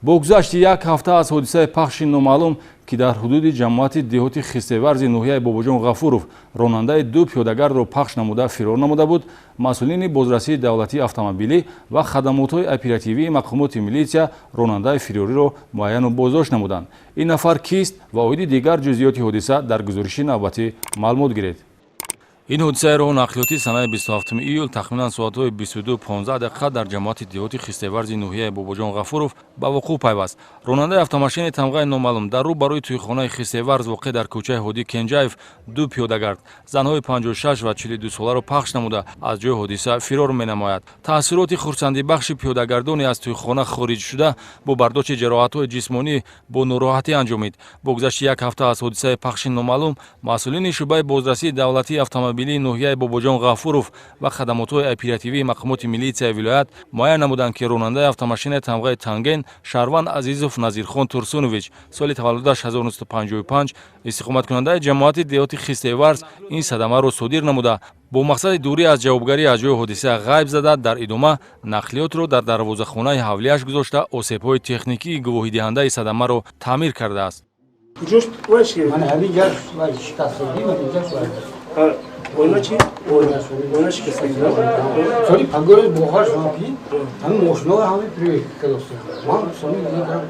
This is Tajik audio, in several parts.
با گذشت یک هفته از حادثه پخش نامعلوم که در حدود جماعت دهاتی خسته‌ورز ناحیه باباجان غفورов راننده دو پیاده‌گرد را پخش نموده فرار نموده بود، مسئولین بازرسی دولتی اتومبیلی و خدمات‌های اپراتیوی مقامات میلیسیا راننده فروری را معین و بازداشت نمودند. این نفر کیست و اویدی دیگر جزئیات حادثه در گزارش نوبتی معلومات گیرید. این حادثه راه نقلیاتی سنه 27 ایول تخمینا ساعت‌های 22:15 در جماعت دهاتی خسته‌ورز ناحیه باباجان غفورов به وقوع پیوست. راننده автомашини тамғаи номаълум дар рӯ барои тӯйхонаи хистеварз воқеъ дар кӯчаи ҳодӣ кенҷаев ду пиёдагард занҳои 56 ва 42 соларо пахш намуда аз ҷои ҳодиса фирор менамояд. таъссироти хурсандибахши пиёдагардоне аз тӯйхона хориҷшуда бо бардошти ҷароҳатҳои ҷисмонӣ бо нороҳатӣ анҷомид. бо гузашти як ҳафта аз ҳодисаи пахши номаълум масъулини шуъбаи бозрасии давлатии автомобилии ноҳияи бобоҷон ғафуров ва хадамотҳои оперативии мақомоти милитсияи вилоят муайян намуданд ки ронандаи автомашини тамғаи танген шаҳрванд азизов назирхон турсунович соли таваллудаш 1955 истиқоматкунандаи ҷамоати деҳоти хистеварз ин садамаро содир намуда бо мақсади дурӣ аз ҷавобгарӣ аз ҷои ҳодиса ғайб зада дар идома нақлиётро дар дарвозахонаи ҳавлияш гузошта осебҳои техникии гувоҳидиҳандаи садамаро таъмир кардааст. Oyna çi? Oyna şikayet. Sorry, pagore bohar şampi. Hem moşno hem privet kalosya. Man sorry ne kadar.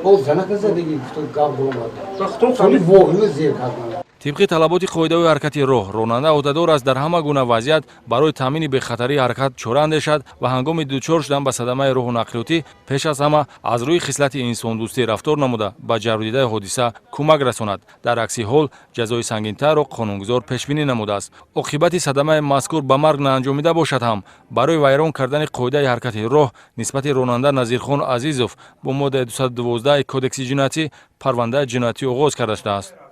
O zana kaza degi to gav bolmad. Baxton Sorry vohne zer kadman. طبق طلبات قاعده‌های حرکت راه راننده عهدهدار است در همه گونه وضعیت برای تامین بخطری حرکت چاره اندیشد و هنگام دچار شدن به صدمه راه نقلیاتی پیش از همه از روی خصلت انسان دوستی رفتار نموده به جلودیده حادثه کمک رساند. در عکس حال جزای سنگین‌تر را قانونگذار پیش بینی نموده است. عاقبت صدمه مذکور به مرگ نانجامیده باشد هم برای ویران کردن قاعده حرکت راه نسبت راننده نظیرخان عزیزوف با ماده 212 کدکس جنایتی پرونده جنایتی آغاز کرده است.